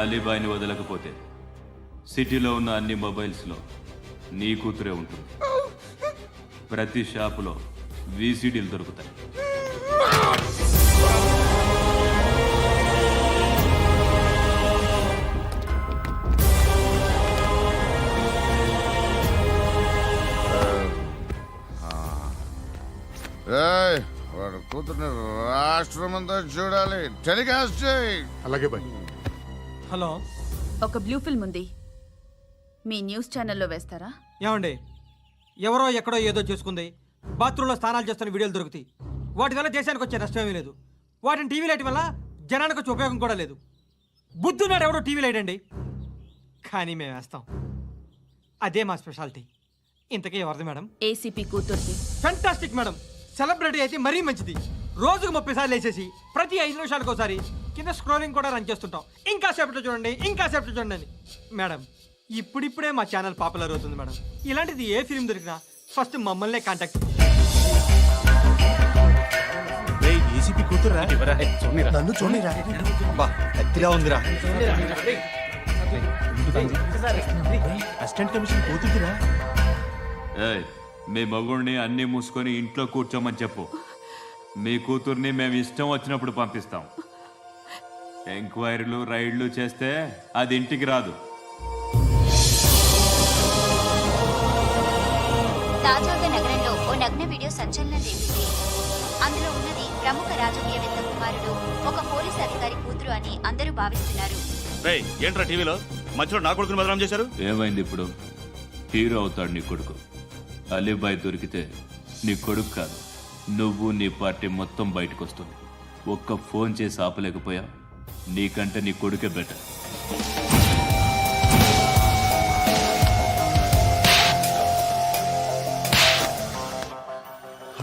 అలీబాయిని వదలకపోతే సిటీలో ఉన్న అన్ని మొబైల్స్లో నీ కూతురే ఉంటుంది. ప్రతి షాపులో వీసీడీలు దొరుకుతాయి. వాడు కూతుర్ని రాష్ట్రమంతా చూడాలి. టెలికాస్ట్ చేయి. అలాగే బాయ్. హలో, ఒక బ్లూ ఫిల్మ్ ఉంది, మీ న్యూస్ ఛానల్లో వేస్తారా? ఏమండి, ఎవరో ఎక్కడో ఏదో చేసుకుంది, బాత్రూంలో స్నానాలు చేస్తున్న వీడియోలు దొరుకుతాయి. వాటి వల్ల దేశానికి వచ్చే నష్టం ఏమీ లేదు. వాటిని టీవీ లైట్ వల్ల జనానికి వచ్చే ఉపయోగం కూడా లేదు. బుద్ధున్నాడు ఎవడో టీవీ లైట్ అండి, కానీ మేము వేస్తాం. అదే మా స్పెషాలిటీ. ఇంతకీ ఎవరిది మేడం? ఏసీపీ కూతుర్ది. Fantastic madam. సెలబ్రిటీ అయితే మరీ మంచిది. రోజుకు 30 సార్లు వేసేసి ప్రతి 5 నిమిషాలకు ఒకసారి కింద స్క్రోలింగ్ కూడా రన్ చేస్తుంటాం. ఇంకా సేపట్లో చూడండి, ఇంకా సేపట్లో చూడండి అని. మేడం, ఇప్పుడిప్పుడే మా ఛానల్ పాపులర్ అవుతుంది మేడం. ఇలాంటిది ఏ ఫిల్మ్ దొరికినా ఫస్ట్ మమ్మల్నే కాంటాక్ట్. ఏసీపీ కూతురా? నన్ను చూడరా, అత్తిలా ఉందిరా. అసిస్టెంట్ కమిషన్ కూతురురా. ఏయ్, మీ మగుడిని అన్నీ మూసుకొని ఇంట్లో కూర్చోమని చెప్పు. మీ కూతుర్ని మేము ఇష్టం వచ్చినప్పుడు పంపిస్తాం. ఎంక్వైరీలు రైడ్లు చేస్తే అది ఇంటికి రాదు. తాజాగా నగరంలో ఓ నగ్న వీడియో సంచలనం రేపింది. అందులో ఉన్నది ప్రముఖ రాజకీయవేత్త కుమారుడు, ఒక పోలీస్ అధికారి కూతురు అని అందరూ భావిస్తున్నారు. ఏంట్రా టీవీలో మధ్యలో నా కొడుకుని బదనాం చేశారు? ఏమైంది ఇప్పుడు? హీరో అవుతాడు నీ కొడుకు. అలీబాయ్ దొరికితే నీ కొడుకు కాదు, నువ్వు నీ పార్టీ మొత్తం బయటకు వస్తుంది. ఒక్క ఫోన్ చేసి ఆపలేకపోయా, నీకంటే నీ కొడుకే బెటర్.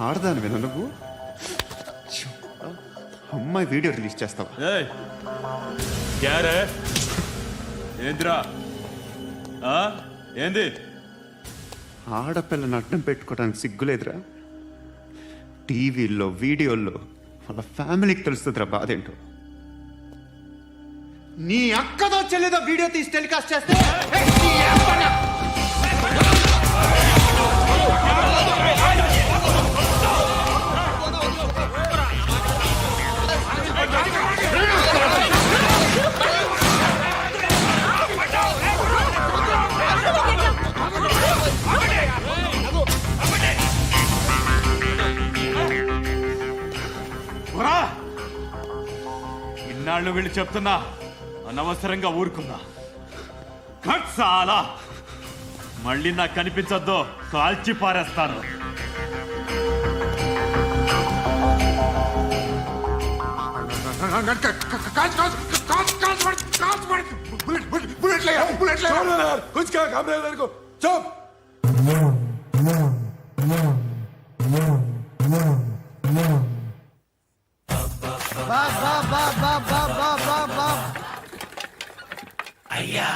ఆడదాని విన నువ్వు అమ్మాయి వీడియో రిలీజ్ చేస్తావా? ఏంద్రా ఏంది? ఆడపిల్లని అడ్డం పెట్టుకోవడానికి సిగ్గులేదురా? టీవీల్లో వీడియోల్లో వాళ్ళ ఫ్యామిలీకి తెలుస్తుందిరా బాధేంటో. నీ అక్కదో చెల్లిదో వీడియో తీసి టెలికాస్ట్ చేస్తే ఇన్నాళ్ళు వీళ్ళు చెప్తున్నా అనవసరంగా ఊరుకున్నా. చాలా మళ్ళీ నాకు కనిపించొద్దు, కాల్చి పారేస్తాను. అయ్యా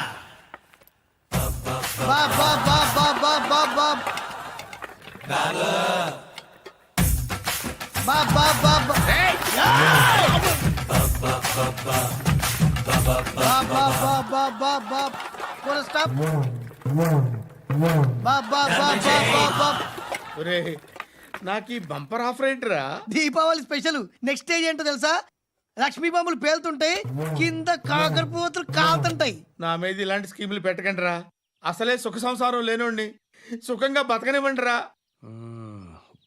నాకు ఈ బంపర్ ఆఫర్ ఏంట్రా? దీపావళి స్పెషల్. నెక్స్ట్ స్టేజ్ ఏంటో తెలుసా? లక్ష్మీ బాంబులు పేలుతుంటాయి, కింద కాకరపోతులు కాలుతుంటాయి. నా మీద ఇలాంటి స్కీములు పెట్టకండి రా. అసలే సుఖ సంసారం లేనోండి, సుఖంగా బతకనివ్వండి రా.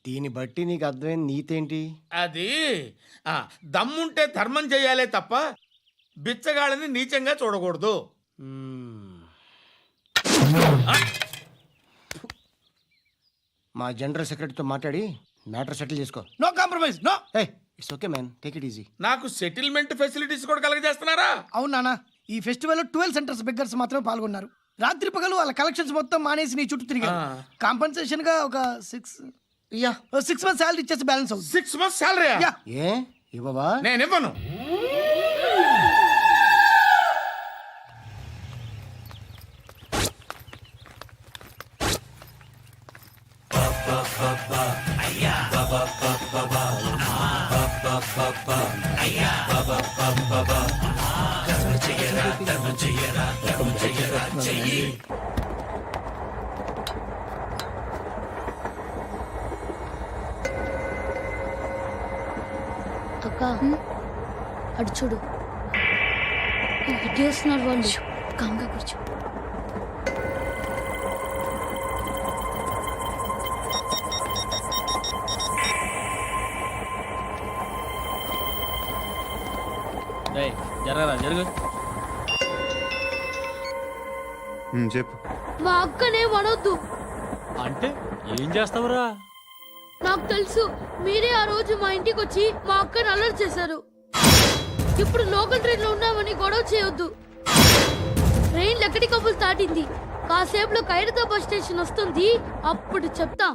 దీన్ని బట్టి నీకు అర్థమైన నీతేంటి? అది దమ్ముంటే ధర్మం చెయ్యాలే తప్ప బిచ్చగాళ్ళని నీచంగా చూడకూడదు. మా జనరల్ సెక్రటరీతో మాట్లాడి మ్యాటర్ సెటిల్ చేసుకో. No compromise, no. It's okay man, take it easy. నాకు సెటిల్మెంట్ ఫెసిలిటీస్ కూడా కలగజేస్తున్నారా? అవును నాన్న, ఈ ఫెస్టివల్ 12 సెంటర్స్ బెగ్గర్స్ మాత్రమే పాల్గొన్నారు. రాత్రి పగలు వాళ్ళ కలెక్షన్స్ మొత్తం మానేసి నీ చుట్టూ తిరిగారు. కాంపన్సేషన్ గా ఒక 6 మంత్స్ సాలరీ ఇచ్చేసి బ్యాలెన్స్ అవుతుంది. 6 months సాలరీ? ఏ ఇవ్వవా? నేను ఇవ్వను. అక్క అటు చూడు ఇటు వస్తున్నారు వాళ్ళు. కంగా కూర్చో. చెప్పు. మా అక్కనే వనొద్దు. అంటే ఏం చేస్తావురా? నాకు తెలుసు మీరే ఆ రోజు మా ఇంటికి వచ్చి మా అక్కని అలర్ట్ చేశారు. ఇప్పుడు లోకల్ ట్రైన్ లో ఉన్నామని గొడవ చేయొద్దు. ట్రైన్ లక్కడి కబుల్ దాటింది. కాసేపులో ఖైరతాబాద్ స్టేషన్ వస్తుంది. అప్పుడు చెప్తా.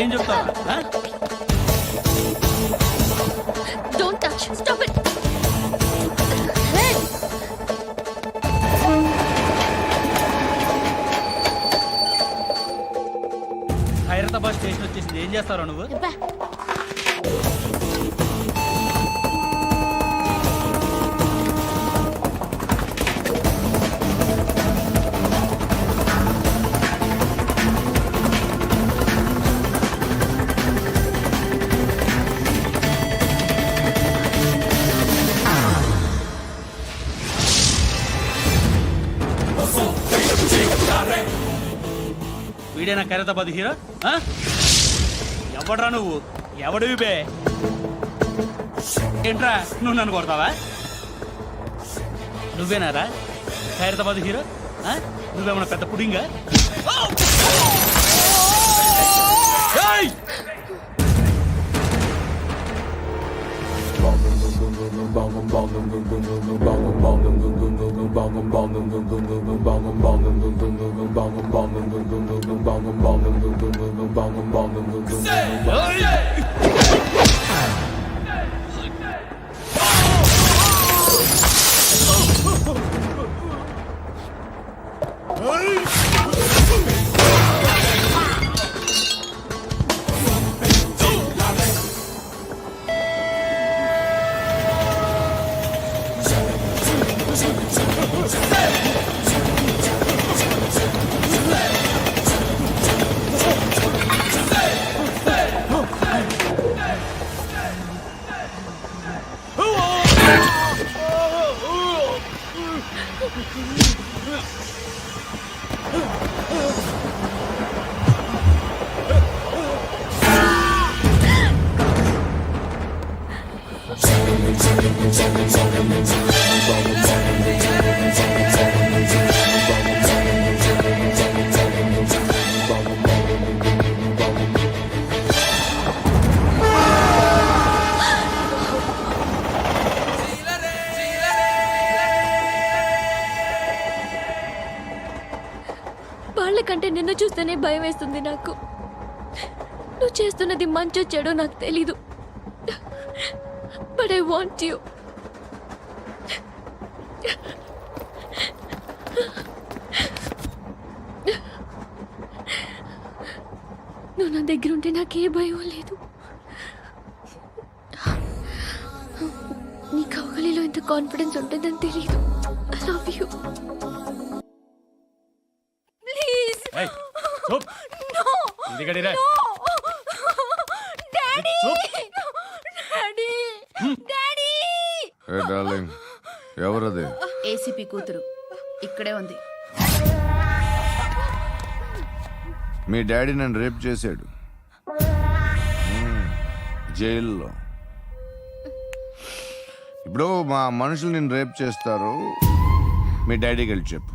ఏం చెప్తావు? Don't touch. Stop it. Hyderabad station వచ్చేసింది. ఏం చేస్తారా నువ్వు? వీడేనా ఖైరతాబాద్ హీరో? ఎవడ్రా నువ్వు? ఎవడివి బే? ఏంట్రా నువ్వు నన్ను కొడతావా? నువ్వేనారా ఖైరతాబాద్ హీరో? నువ్వేమన్నా పెద్ద పుడింగా? వాళ్ళకంటే నిన్ను చూస్తేనే భయం వేస్తుంది నాకు. నువ్వు చేస్తున్నది మంచో చెడో నాకు తెలీదు. But I want you. నువ్వు నా దగ్గర ఉంటే నాకే భయం లేదు. నీ కౌగలిలో ఎంత కాన్ఫిడెన్స్ ఉంటుందని తెలీదు. I love you. Please no. ఇదిగడిరా. Daddy daddy daddy. ఏ డార్లింగ్, ఎవరది? ఏసీపీ కూతురు ఇక్కడే ఉంది. మీ డాడీ నన్ను రేప్ చేశాడు జైల్లో. ఇప్పుడు మా మనుషులు నిన్ను రేప్ చేస్తారు, మీ డాడీకి వెళ్ళి చెప్పు.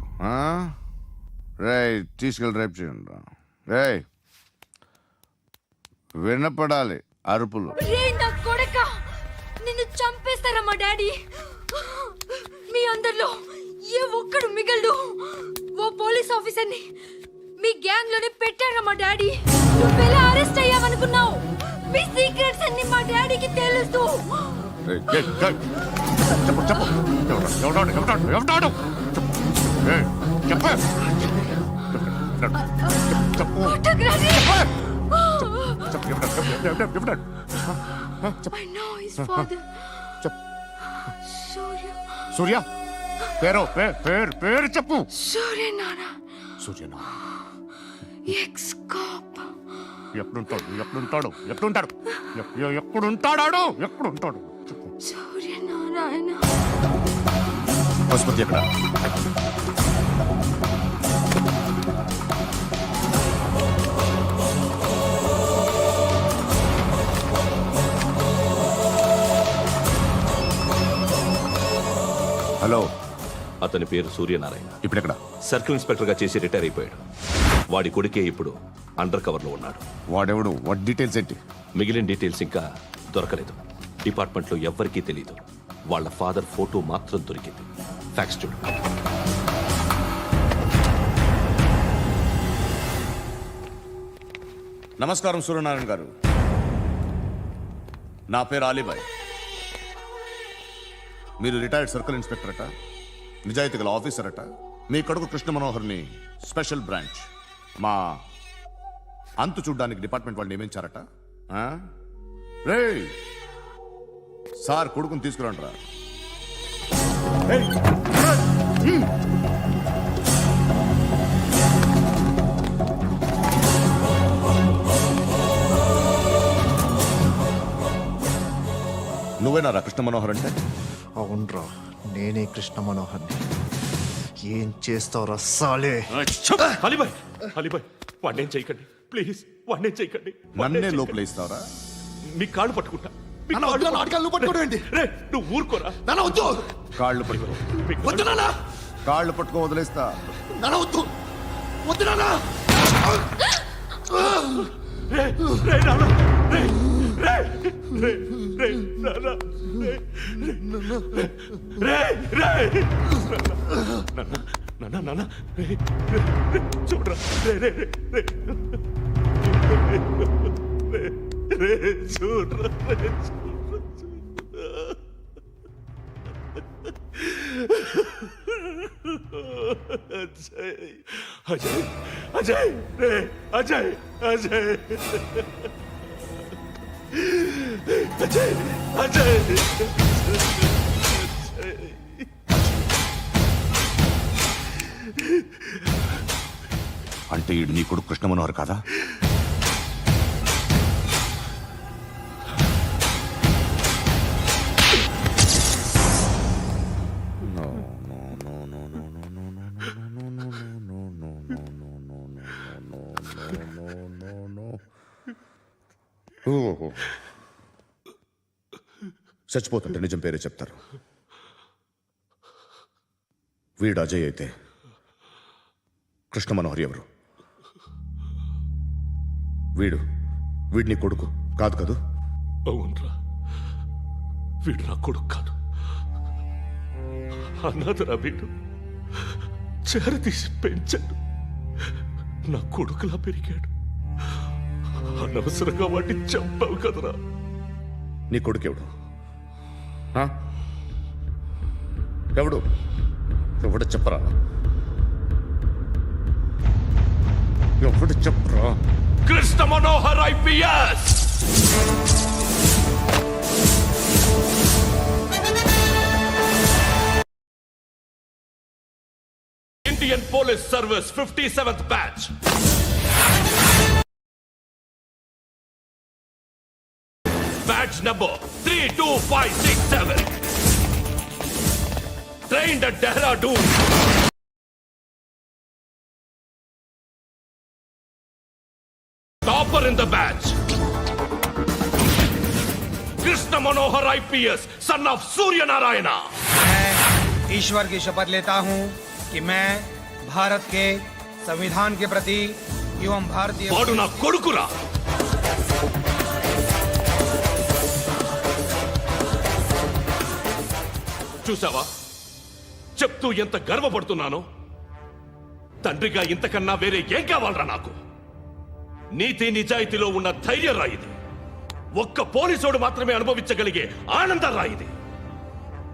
రేయ్ తీసుకెళ్ళి రేప్ చేయండి. రేయ్ వినపడాలి అరుపులు. నా కొడక నిన్ను చంపేస్తారా మా డాడీ? మీ అందరిలో ఏ ఒక్కడు మిగలడు. ఓ పోలీస్ ఆఫీసర్ని మీ గ్యాంగ్ లోనే పెట్టారా మా డాడీ? నువ్వెలా అరెస్ట్ అయ్యావనుకున్నావు? మీ సీక్రెట్స్ అన్ని మా డాడీకి తెలుసు. చెప్పు చెప్పు, ఎవడాడు? I know his father. చెప్ Surya. సూర్య పేరు పేరు చెప్పు Surya Nana. సూర్యనా Ex-cop. ఎక్కడుంటాడు చెప్పు Surya Narayana. ఆసుపత్రి ఎక్కడ హలో అతని పేరు సూర్యనారాయణ. ఇప్పుడెక్కడ సర్కిల్ ఇన్స్పెక్టర్ గా చేసి రిటైర్ అయిపోయాడు. వాడి కొడుకే ఇప్పుడు అండర్ కవర్ లో ఉన్నాడు. వాడెవడు వాట్ డీటెయిల్స్ ఏంటి మిగిలిన డీటెయిల్స్ ఇంకా దొరకలేదు. డిపార్ట్మెంట్ లో ఎవ్వరికీ తెలియదు. వాళ్ళ ఫాదర్ ఫోటో మాత్రం దొరికింది. ఫ్యాక్స్ చూడు. నమస్కారం సూర్యనారాయణ గారు. నా పేరు అలీబాయ్. మీరు రిటైర్డ్ సర్కిల్ ఇన్స్పెక్టర్ అట, నిజాయితీ గల ఆఫీసర్ అట. మీ కొడుకు కృష్ణ మనోహర్ని స్పెషల్ బ్రాంచ్ మా అంతు చూడ్డానికి డిపార్ట్మెంట్ వాళ్ళు నియమించారట. రే సార్ కొడుకుని తీసుకురండి రా. నువ్వేనా కృష్ణ మనోహర్ అంటే? అవునరా, నేనే కృష్ణ మనోహర్ని. ఏం చేస్తావురా సాలే? అలీబాయ్, అలీబాయ్, వాడినేం చేయకండి ప్లీజ్, వాడినేం చేయకండి. నన్నే లోపల ఇస్తావరా? మీ కాళ్ళు పట్టుకుంటా. నువ్వు ఊరుకోరా. కాళ్ళు పట్టుకో. కాళ్ళు పట్టుకో వదిలేస్తా. చూడరా, చూడరా. అజయ్, అజయ్, రే అజయ్, అజయ్, అజయ్, అజయ్. అంటే ఈడు నీ కొడుకు కృష్ణ మనోహర్ కాదా? చచ్చిపోతుంటే నిజం పేరే చెప్తారు. వీడు అజయ్ అయితే కృష్ణ మనోహర్ ఎవరు? వీడిని కొడుకు కాదు కదూ? అవునరా, వీడు నా కొడుకు కాదు. అన్నదరా వీడు. చేరతీసి పెంచాడు. నా కొడుకులా పెరిగాడు. అనవసరంగా వాడిని చంపావు కదరా. నీ కొడుకు ఎవడు? ఎవడు? ఎవడు చెప్పరా? ఎవడు చెప్పరా? Krishna Manohar IPS. Indian police service 57th batch. Batch number 32567. Trained at Dehradun. Topper in the batch. Krishna Manohar IPS, son of Surya Narayana. मैं ईश्वर की शपथ लेता हूँ कि मैं भारत के संविधान के प्रति एवं भारतीय వాడు నా కొడుకురా. చూసావా, చెప్తూ ఎంత గర్వపడుతున్నానో. తండ్రిగా ఇంతకన్నా వేరే ఏం కావాలరా నాకు? నీతి నిజాయితీలో ఉన్న ధైర్యం రాయిది. ఒక్క పోలీసోడు మాత్రమే అనుభవించగలిగే ఆనందం రాయిది.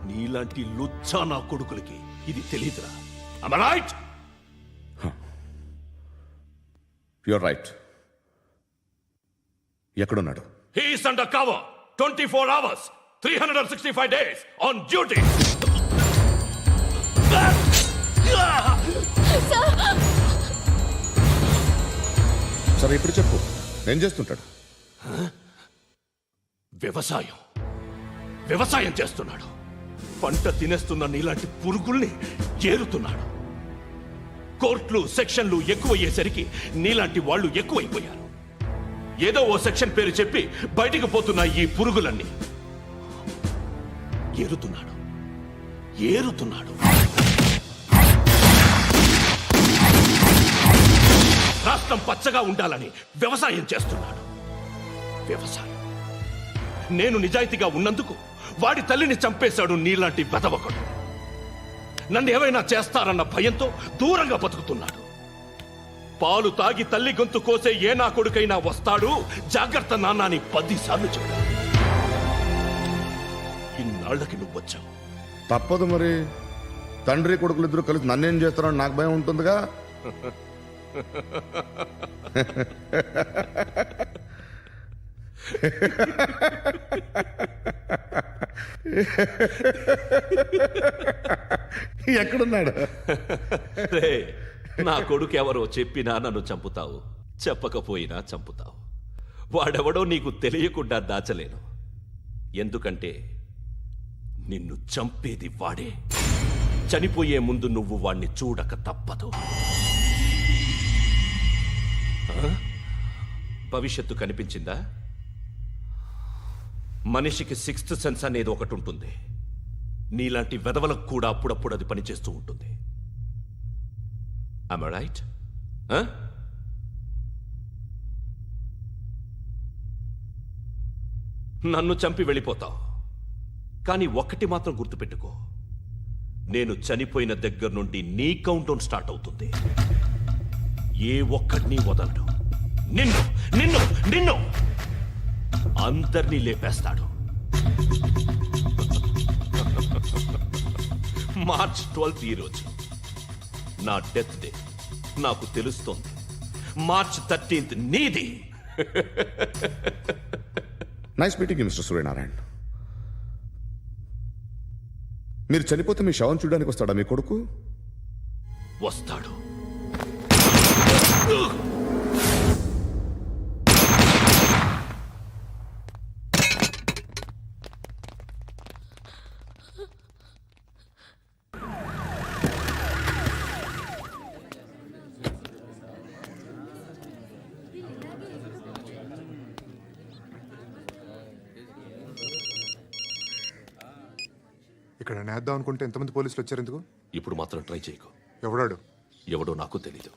నీలాంటి లుచ్చా నా కొడుకులకి ఇది తెలియదురా. Am I right? You're right. ఎక్కడున్నాడు? He's under cover 24 hours 365 days on duty. సరే ఇప్పుడు చెప్పు, ఏం చేస్తుంటాడు? వ్యవసాయం చేస్తున్నాడు. పంట తినేస్తున్న నీలాంటి పురుగుల్ని ఏరుతున్నాడు. కోర్టులు సెక్షన్లు ఎక్కువయ్యేసరికి నీలాంటి వాళ్ళు ఎక్కువైపోయారు. ఏదో ఓ సెక్షన్ పేరు చెప్పి బయటికి పోతున్న ఈ పురుగులన్నీ ఏరుతున్నాడు. రాష్ట్రం పచ్చగా ఉండాలని వ్యవసాయం చేస్తున్నాడు. నేను నిజాయితీగా ఉన్నందుకు వాడి తల్లిని చంపేశాడు నీలాంటి వెధవకుడు. నన్ను ఏమైనా చేస్తారన్న భయంతో దూరంగా బతుకుతున్నాడు. పాలు తాగి తల్లి గొంతు కోసే ఏ నా కొడుకైనా వస్తాడు, జాగ్రత్త నాన్న అని 10 సార్లు చెప్పాడు. ఇన్నాళ్ళకి నువ్వు వచ్చావు. తప్పదు మరి, తండ్రి కొడుకులు ఇద్దరు కలిసి నన్నేం చేస్తారని నాకు భయం ఉంటుందిగా. ఎక్కడున్నాడు? నా కొడుకు ఎవరో చెప్పినా నన్ను చంపుతావు, చెప్పకపోయినా చంపుతావు. వాడెవడో నీకు తెలియకుండా దాచలేను. ఎందుకంటే నిన్ను చంపేది వాడే. చనిపోయే ముందు నువ్వు వాణ్ణి చూడక తప్పదు. భవిష్యత్తు కనిపించిందా? మనిషికి 6th సెన్స్ అనేది ఒకటి ఉంటుంది. నీలాంటి వెధవలకు కూడా అప్పుడప్పుడు అది పనిచేస్తూ ఉంటుంది. Am I right? నన్ను చంపి వెళ్ళిపోతావు. కానీ ఒక్కటి మాత్రం గుర్తుపెట్టుకో, నేను చనిపోయిన దగ్గర నుండి నీ కౌంట్ డౌన్ స్టార్ట్ అవుతుంది. ఏ ఒక్కడిని వదలడు. నిన్ను అందరినీ లేపేస్తాడు. మార్చ్ 12th ఈ రోజు నా డెత్ డే. నాకు తెలుస్తోంది. మార్చ్ 13th నీది. Nice meeting mister Suryanarayana. మీరు చనిపోతే మీ శవం చూడడానికి వస్తాడా మీ కొడుకు? వస్తాడు. ఇక్కడ నేద్దాం అనుకుంటే ఎంతమంది పోలీసులు వచ్చారు ఎందుకు? ఇప్పుడు మాత్రం ట్రై చేయకు. ఎవడో నాకు తెలీదు.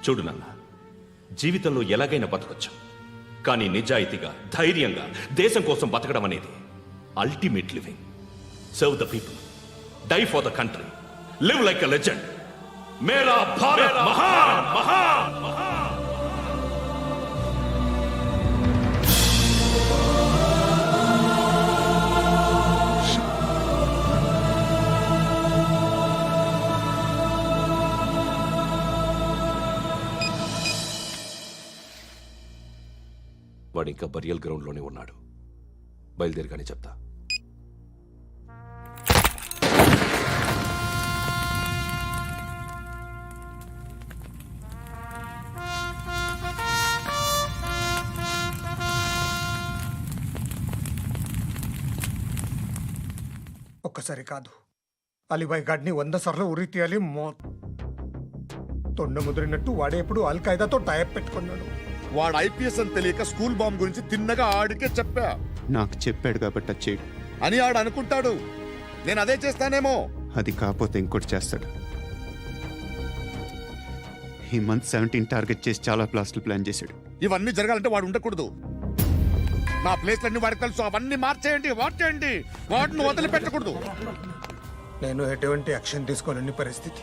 చూడు నాన్న, జీవితంలో ఎలాగైనా బతకొచ్చు, కానీ నిజాయితీగా ధైర్యంగా దేశం కోసం బతకడం అనేది ultimate living. Serve the people, die for the country, live like a legend. మేరా భారత్ మహాన్ మహాన్ మహాన్. వాడు ఇంకా బరియల్ గ్రౌండ్లోనే ఉన్నాడు. బయలుదేరగానే చెప్తా. ఒక్కసారి కాదు, అలీబాయ్ గాడిని 100 సార్లు ఉరి తీయాలి. తొండ ముదిరినట్టు వాడేప్పుడు అల్ ఖైదాతో టైప్ పెట్టుకున్నాడు. వాడు ఐపీఎస్ అని తెలియక స్కూల్ బాంబ్ గురించి తిన్నగా ఆడికే చెప్పా. నాకు చెప్పాడు కాబట్టి అది చేయడు అని ఆడు అనుకుంటాడు. నేను అదే చేస్తానేమో. అది కాకపోతే ఇంకోటి చేస్తాడు. ఈ మంత్ 17 టార్గెట్ చేసి చాలా ప్లాస్టులు ప్లాన్ చేశాడు. ఇవన్నీ జరగాలంటే వాడు ఉండకూడదు. నా ప్లేస్లన్నీ వాడికి తెలుసు. అవన్నీ మార్చేయండి, వాటేయండి. వాటిని వదిలిపెట్టకూడదు. నేను ఎటువంటి యాక్షన్ తీసుకోలేని పరిస్థితి.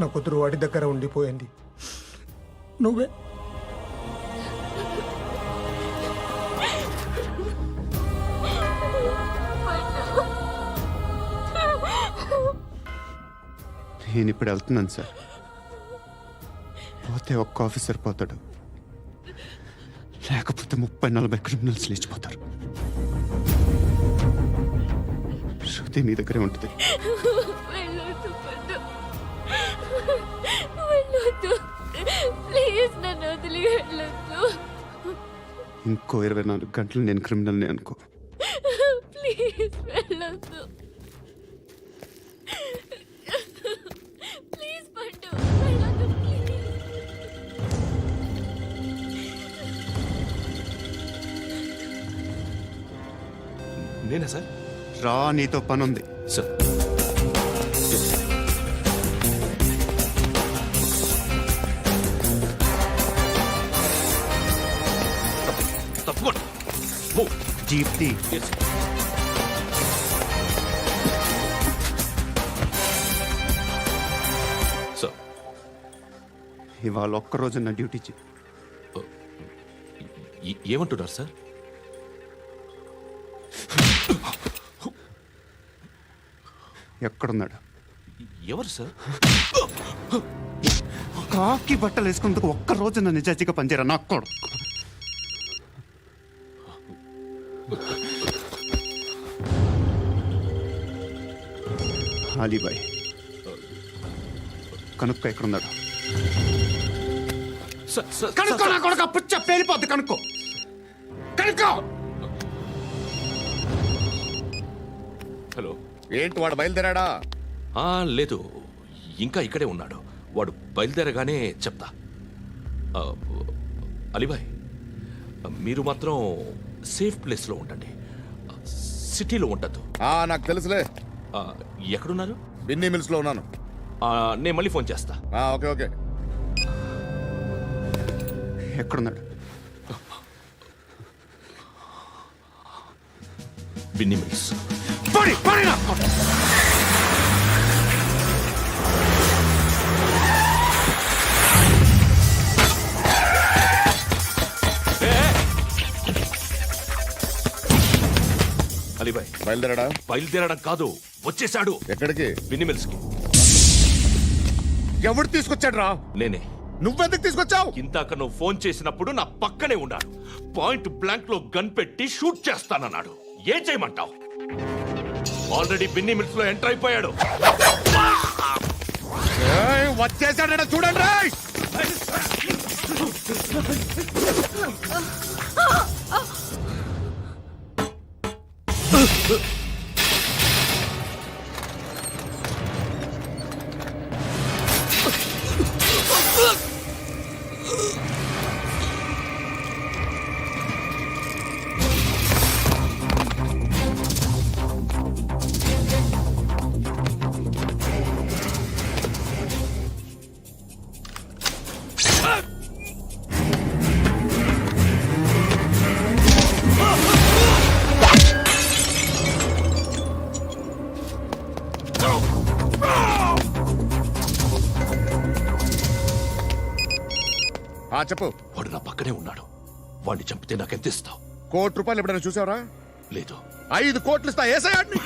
నా కూతురు వాడి దగ్గర ఉండిపోయింది. నువ్వే నేను ఇప్పుడు వెళ్తున్నాను సార్. పోతే ఒక్క ఆఫీసర్ పోతాడు, లేకపోతే 30-40 క్రిమినల్స్ లేచిపోతారు. శృతి నీ దగ్గరే ఉంటుంది. ఇంకో 24 గంటలు నేను క్రిమినల్ని అనుకో. ప్లీజ్ వెళ్ళొద్దు. ప్లీజ్ పండు, వెళ్ళొద్దు ప్లీజ్. నేనా సార్? రా, నీతో పని ఉంది. సార్ తప్పకుండా. జీప్తి సార్, ఇవాళ ఒక్కరోజు నా డ్యూటీ చేయి. ఏమంటున్నారు సార్? ఎక్కడున్నాడు? ఎవరు సార్? కాకి బట్టలు వేసుకున్నందుకు ఒక్కరోజు నా నిజాయితీగా పనిచేయరా నాకు కూడా. అలీబాయ్ కనుక్కో ఎక్కడున్నాడు. కనుక్కో నా కొడుకు. పుచ్చ పేలిపోద్ది. కనుక్కో కనుక్కో. హలో, ఏంటి వాడు బయలుదేరాడా? లేదు, ఇంకా ఇక్కడే ఉన్నాడు. వాడు బయలుదేరగానే చెప్తా. అలీబాయ్, మీరు మాత్రం సేఫ్ ప్లేస్లో ఉండండి, సిటీలో ఉండద్దు. నాకు తెలుసులే. ఎక్కడున్నారు? బిన్నీ మిల్స్ లో ఉన్నాను. నేను మళ్ళీ ఫోన్ చేస్తా. Okay okay. ఎక్కడున్నాడు? బిన్నీ మిల్స్. అలీబాయ్ బయలుదేరాడా? బయలుదేరడం కాదు, వచ్చేశాడు. ఎక్కడికి? బిన్నీ మిల్స్ కి. ఎవడు తీసుకొచ్చాడు రా? నేనే. నువ్వెందుకు తీసుకొచ్చావు? ఇందాక నువ్వు ఫోన్ చేసినప్పుడు నా పక్కనే ఉన్నాడు. పాయింట్ బ్లాంక్ లో గన్ పెట్టి షూట్ చేస్తానన్నాడు. ఏం చేయమంటావు? ఆల్రెడీ బిన్నీ మిల్స్ లో ఎంటర్ అయిపోయాడు. వచ్చేసాడ చూడండి రా. చెప్పు. వాడు నా పక్కనే ఉన్నాడు. వాడిని చంపితే నాకెంత ఇస్తావు? ₹1 ఎప్పుడైనా చూసావరా? లేదు. 5 కోట్లు ఇస్తా. ఏసయాడిని.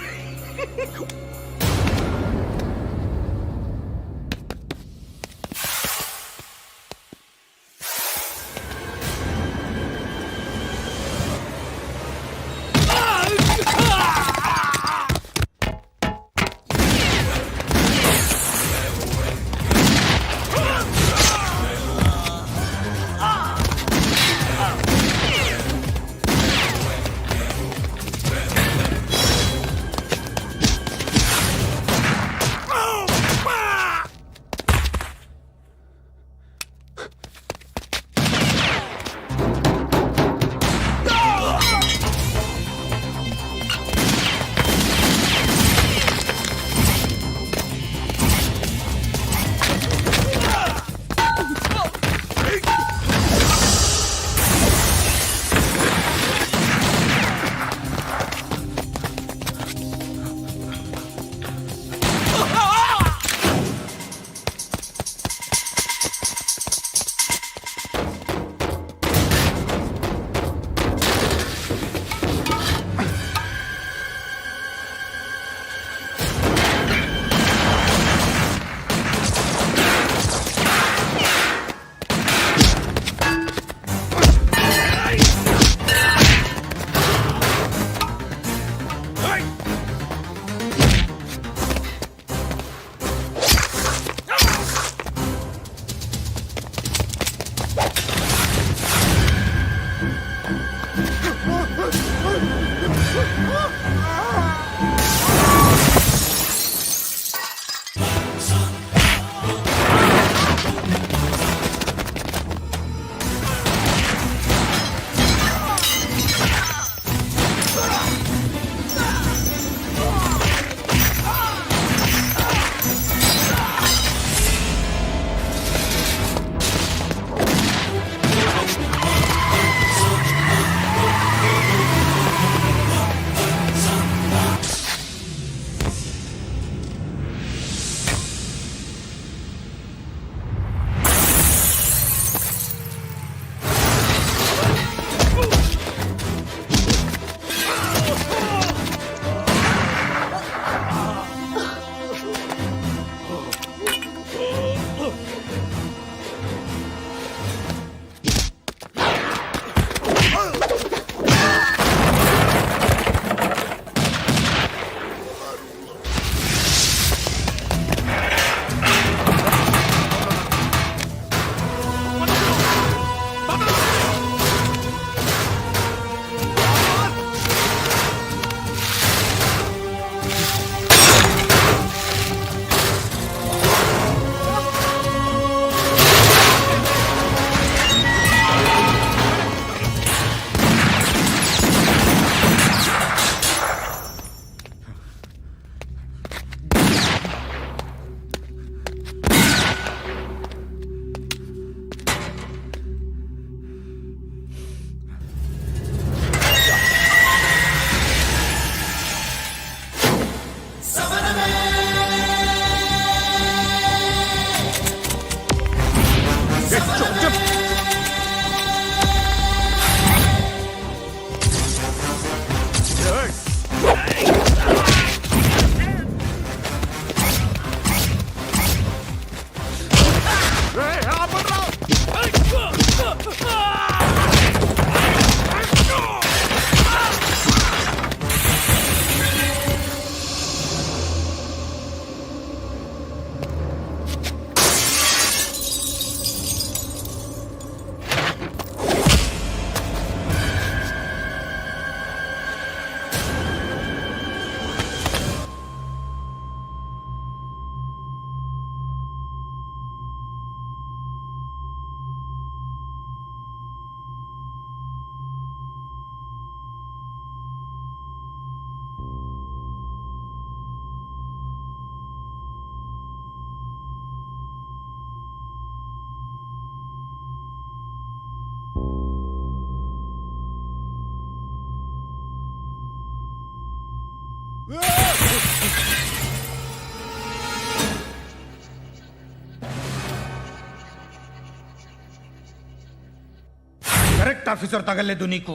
కరెక్ట్ ఆఫీసర్ తగలేదు నీకు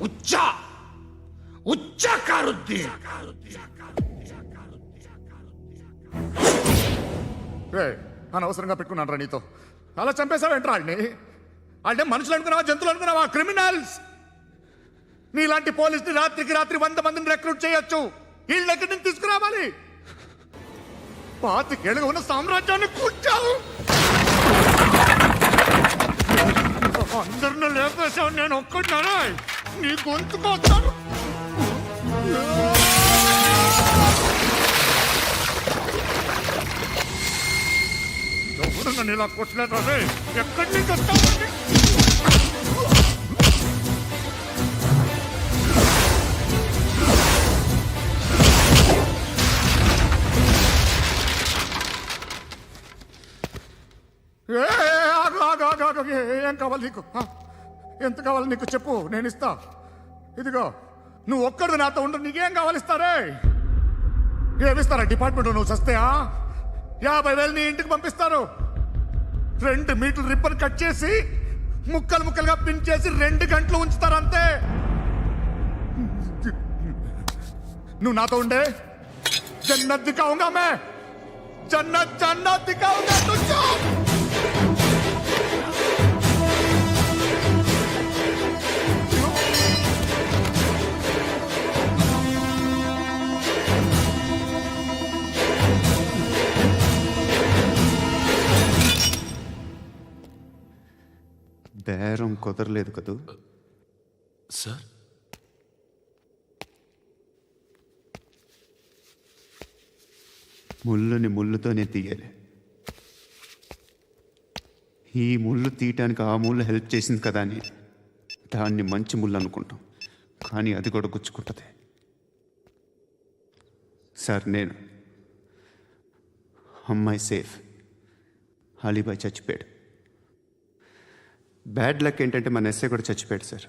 ఉచ్చా ఉచ్చా కారుద్ది అనవసరంగా పెట్టుకున్నాను రా నీతో. అలా చంపేశావేంట్రా వాడిని? అంటే మనుషులు అనుకున్నావా, జంతువులు అనుకున్నావా? క్రిమినల్స్. నీలాంటి పోలీసుని రాత్రికి రాత్రి 100 మందిని రిక్రూట్ చేయొచ్చు. వీళ్ళ దగ్గర నుంచి తీసుకురావాలి. 25 ఏళ్ళుగా ఉన్న సామ్రాజ్యాన్ని కూర్చావు. అందరిని లేపేశావు, నేను ఒక్కడినారా? నీ గొంతుకొస్తాను. ఎవరు నన్ను ఇలా కొట్టలేదా? ఎక్కడి నుంచి వస్తావు? ఏం కావాలి నీకు? ఎంత కావాలి నీకు చెప్పు, నేను ఇస్తా. ఇదిగో నువ్వు ఒక్కడు నాతో ఉండు. నీకేం కావాలి ఇస్తారే? ఏమిస్తారా డిపార్ట్మెంట్? నువ్వు చస్తేయా 50,000 నీ ఇంటికి పంపిస్తారు. 2 మీటర్లు రిబ్బన్ కట్ చేసి ముక్కలు ముక్కలుగా పిన్ చేసి 2 గంటలు ఉంచుతారు అంతే. నువ్వు నాతో ఉండే జన్నత్ దిఖాऊंगा मैं, జన్నత్ జన్నత్ దిఖాऊंगा तुझको. బేరం కుదరలేదు కదూ సార్? ముళ్ళుని ముళ్ళుతోనే తీయాలి. ఈ ముళ్ళు తీయటానికి ఆ ముళ్ళు హెల్ప్ చేసింది కదా అని దాన్ని మంచి ముళ్ళు అనుకుంటాం, కానీ అది కూడా గుచ్చుకుంటుంది. సార్, నేను అమ్మాయి సేఫ్, అలీబాయ్ చచ్చిపోయాడు. బ్యాడ్ లక్ ఏంటంటే మన ఎస్ఐ కూడా చచ్చిపోయాడు సార్.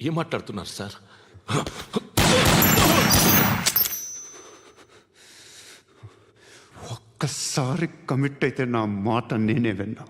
ఏం మాట్లాడుతున్నారు సార్? ఒక్కసారి కమిట్ అయితే నా మాట నేనే విన్నా.